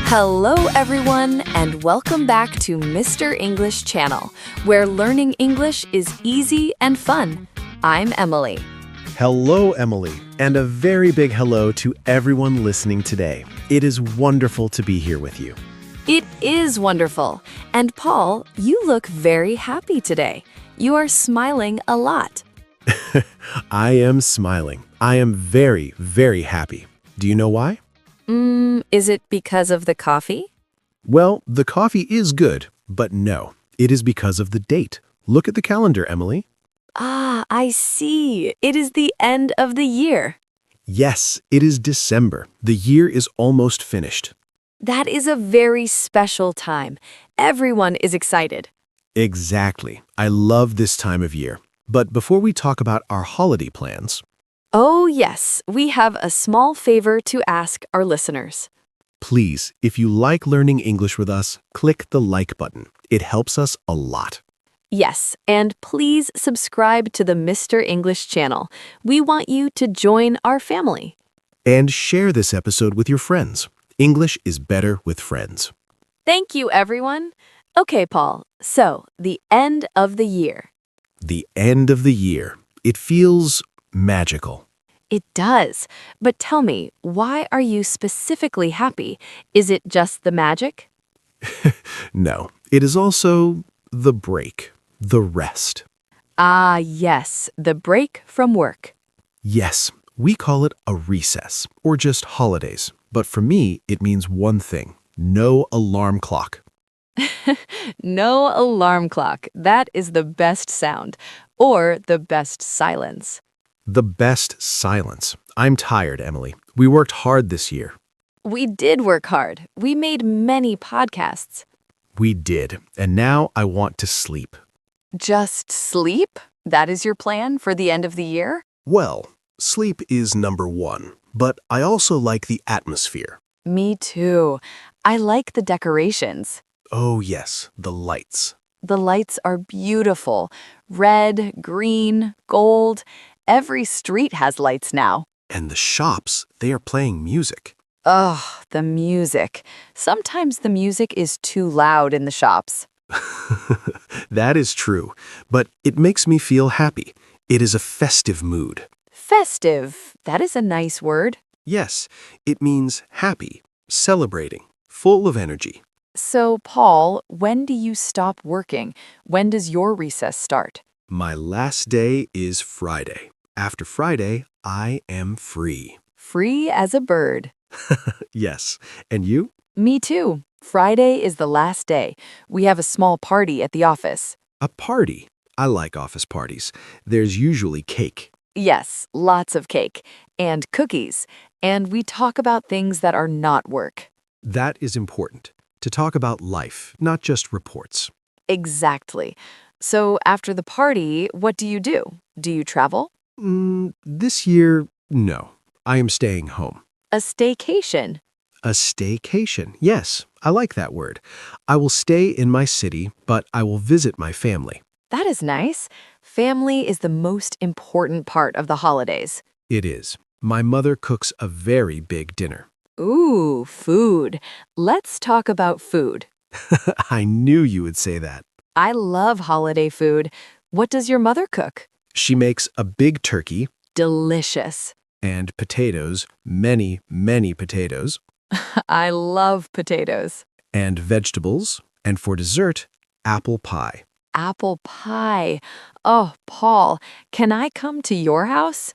Hello, everyone, and welcome back to Mr. English Channel, where learning English is easy and fun. I'm Emily. Hello, Emily, and a very big hello to everyone listening today. It is wonderful to be here with you. It is wonderful. And Paul, you look very happy today. You are smiling a lot. I am smiling. I am very, very happy. Do you know why? Is it because of the coffee? Well, the coffee is good, but no, it is because of the date. Look at the calendar, Emily. Ah, I see. It is the end of the year. Yes, it is December. The year is almost finished. That is a very special time. Everyone is excited. Exactly. I love this time of year. But before we talk about our holiday plans, Oh, yes, we have a small favor to ask our listeners. please, if you like learning English with us, click the like button. It helps us a lot. Yes, and please subscribe to the Mr. English channel. We want you to join our family. And share this episode with your friends. English is better with friends. Thank you, everyone. Okay, Paul, so the end of the year. The end of the year. It feels magical. It does. But tell me, why are you specifically happy? Is it just the magic? No, it is also the break, the rest. Ah, yes, the break from work. Yes, we call it a recess or just holidays. But for me, it means one thing: no alarm clock. No alarm clock. That is the best sound, or the best silence. The best silence. I'm tired, Emily. We worked hard this year. We did work hard. We made many podcasts. We did. And now I want to sleep. Just sleep? That is your plan for the end of the year? Well, sleep is number one, but I also like the atmosphere. Me too. I like the decorations. Oh, yes, the lights. The lights are beautiful. Red, green, gold. Every street has lights now. And the shops, they are playing music. Oh, the music. Sometimes the music is too loud in the shops. That is true, but it makes me feel happy. It is a festive mood. Festive. That is a nice word. Yes, it means happy, celebrating, full of energy. So, Paul, when do you stop working? When does your recess start? My last day is Friday. After Friday, I am free. Free as a bird. Yes, and you? Me too. Friday is the last day. We have a small party at the office. A party. I like office parties. There's usually cake. Yes, lots of cake and cookies. And we talk about things that are not work. That is important, to talk about life, not just reports. Exactly. So after the party, what do? Do you travel? This year, no. I am staying home. A staycation. A staycation. Yes, I like that word. I will stay in my city, but I will visit my family. That is nice. Family is the most important part of the holidays. It is. My mother cooks a very big dinner. Ooh, food. Let's talk about food. I knew you would say that. I love holiday food. What does your mother cook? She makes a big turkey Delicious. and potatoes, many, many potatoes, I love potatoes. and vegetables, and for dessert, apple pie. Apple pie. Oh, Paul, can I come to your house?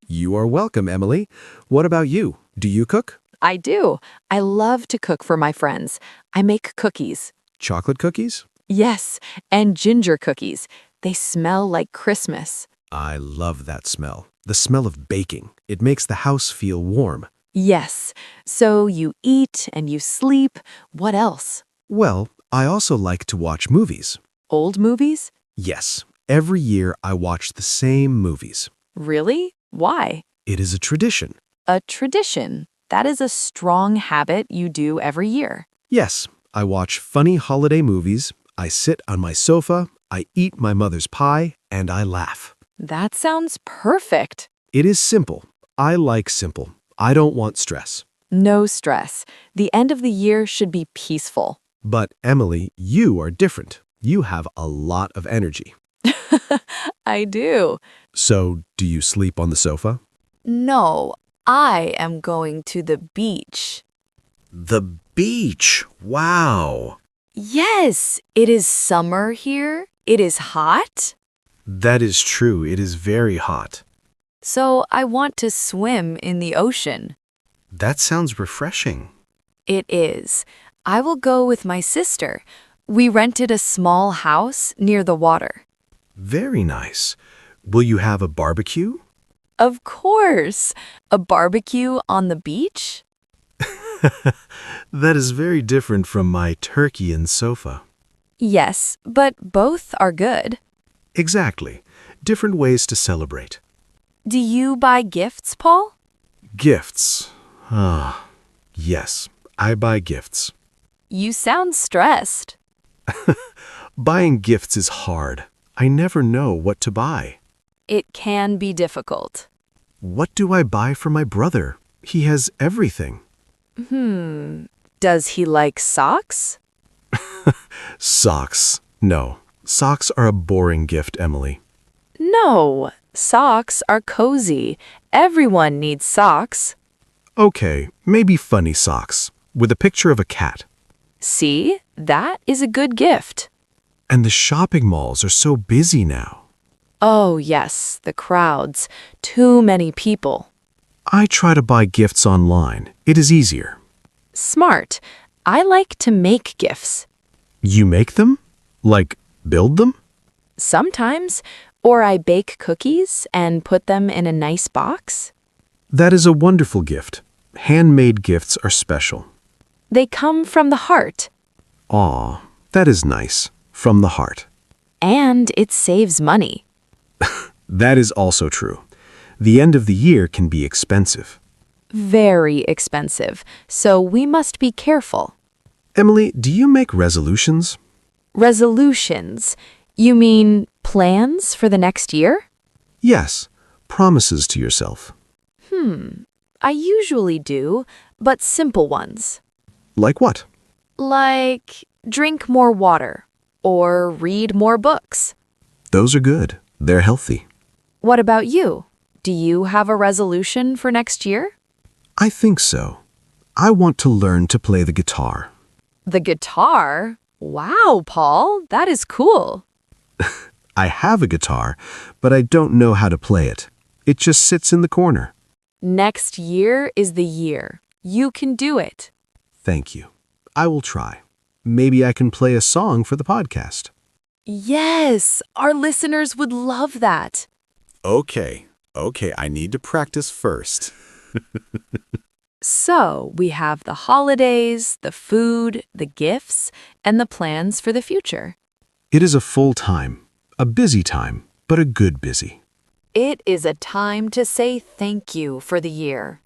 You are welcome, Emily. What about you? Do you cook? I do. I love to cook for my friends. I make cookies. Chocolate cookies? Yes, and ginger cookies. They smell like Christmas. I love that smell. The smell of baking. It makes the house feel warm. Yes. So you eat and you sleep. What else? Well, I also like to watch movies. Old movies? Yes, every year I watch the same movies. Really? Why? It is a tradition. A tradition. That is a strong habit you do every year. Yes, I watch funny holiday movies, I sit on my sofa, I eat my mother's pie, and I laugh. That sounds perfect. It is simple. I like simple. I don't want stress. No stress. The end of the year should be peaceful. But Emily, you are different. You have a lot of energy. I do. So, do you sleep on the sofa? No, I am going to the beach. The beach. Wow. Yes, it is summer here. It is hot. That is true. It is very hot. So I want to swim in the ocean. That sounds refreshing. It is. I will go with my sister. We rented a small house near the water. Very nice. Will you have a barbecue? Of course. A barbecue on the beach? That is very different from my turkey and sofa. Yes, but both are good. Exactly. Different ways to celebrate. Do you buy gifts, Paul? Gifts. Ah, yes, I buy gifts. You sound stressed. Buying gifts is hard. I never know what to buy. It can be difficult. What do I buy for my brother? He has everything. Does he like socks? Socks. No, socks are a boring gift, Emily. No, socks are cozy. Everyone needs socks. Okay, maybe funny socks, with a picture of a cat. See, that is a good gift. And the shopping malls are so busy now. Oh, yes, the crowds. Too many people. I try to buy gifts online. It is easier. Smart. I like to make gifts. You make them? Like, build them? Sometimes. Or I bake cookies and put them in a nice box. That is a wonderful gift. Handmade gifts are special. They come from the heart. Aw, that is nice. From the heart. And it saves money. That is also true. The end of the year can be expensive. Very expensive. So we must be careful. Emily, do you make resolutions? Resolutions. You mean plans for the next year? Yes, promises to yourself. I usually do, but simple ones. Like what? Like drink more water or read more books. Those are good. They're healthy. What about you? Do you have a resolution for next year? I think so. I want to learn to play the guitar. The guitar? Wow, Paul, that is cool. I have a guitar, but I don't know how to play it. It just sits in the corner. Next year is the year. You can do it. Thank you. I will try. Maybe I can play a song for the podcast. Yes, our listeners would love that. Okay, I need to practice first. So we have the holidays, the food, the gifts, and the plans for the future. It is a full time, a busy time, but a good busy. It is a time to say thank you for the year.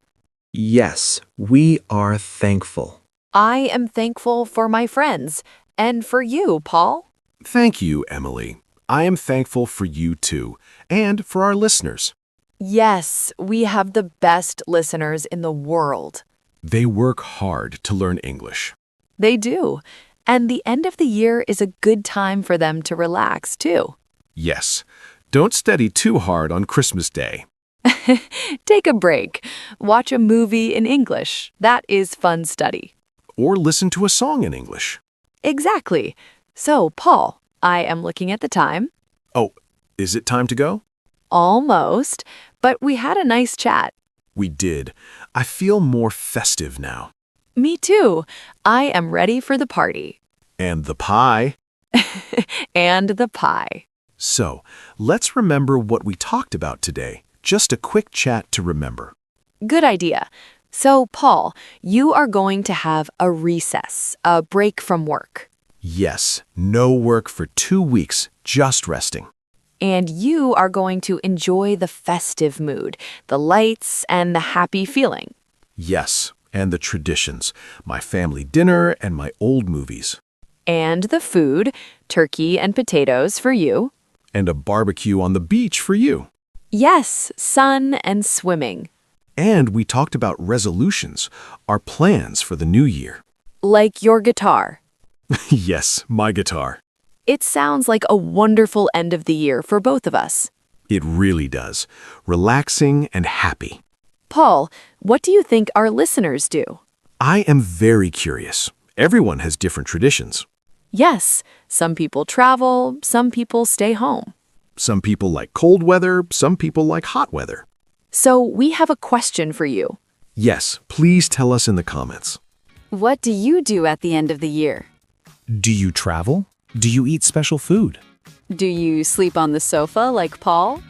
Yes, we are thankful. I am thankful for my friends and for you, Paul. Thank you, Emily. I am thankful for you too, and for our listeners. Yes, we have the best listeners in the world. They work hard to learn English. They do. And the end of the year is a good time for them to relax, too. Yes, don't study too hard on Christmas Day. Take a break. Watch a movie in English. That is fun study. Or listen to a song in English. Exactly. So, Paul, I am looking at the time. Oh, is it time to go? Almost, but we had a nice chat. We did. I feel more festive now. Me too. I am ready for the party. And the pie. And the pie. So, let's remember what we talked about today. Just a quick chat to remember. Good idea. So, Paul, you are going to have a recess, a break from work. Yes, no work for 2 weeks, just resting. And you are going to enjoy the festive mood, the lights, and the happy feeling. Yes, and the traditions, my family dinner and my old movies. And the food, turkey and potatoes for you. And a barbecue on the beach for you. Yes, sun and swimming. And we talked about resolutions, our plans for the new year. Like your guitar. Yes, my guitar. It sounds like a wonderful end of the year for both of us. It really does. Relaxing and happy. Paul, what do you think our listeners do? I am very curious. Everyone has different traditions. Yes, some people travel, some people stay home. Some people like cold weather, some people like hot weather. So we have a question for you. Yes, please tell us in the comments. What do you do at the end of the year? Do you travel? Do you eat special food? Do you sleep on the sofa like Paul?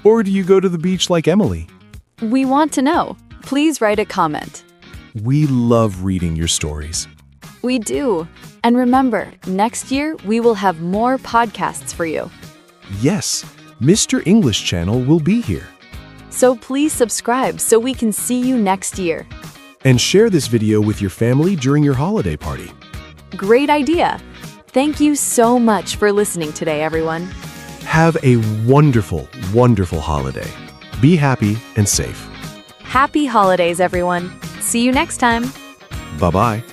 Or do you go to the beach like Emily? We want to know. Please write a comment. We love reading your stories. We do. And remember, next year we will have more podcasts for you. Yes, Mr. English Channel will be here. So please subscribe so we can see you next year. And share this video with your family during your holiday party. Great idea. Thank you so much for listening today, everyone. Have a wonderful, wonderful holiday. Be happy and safe. Happy holidays, everyone. See you next time. Bye-bye.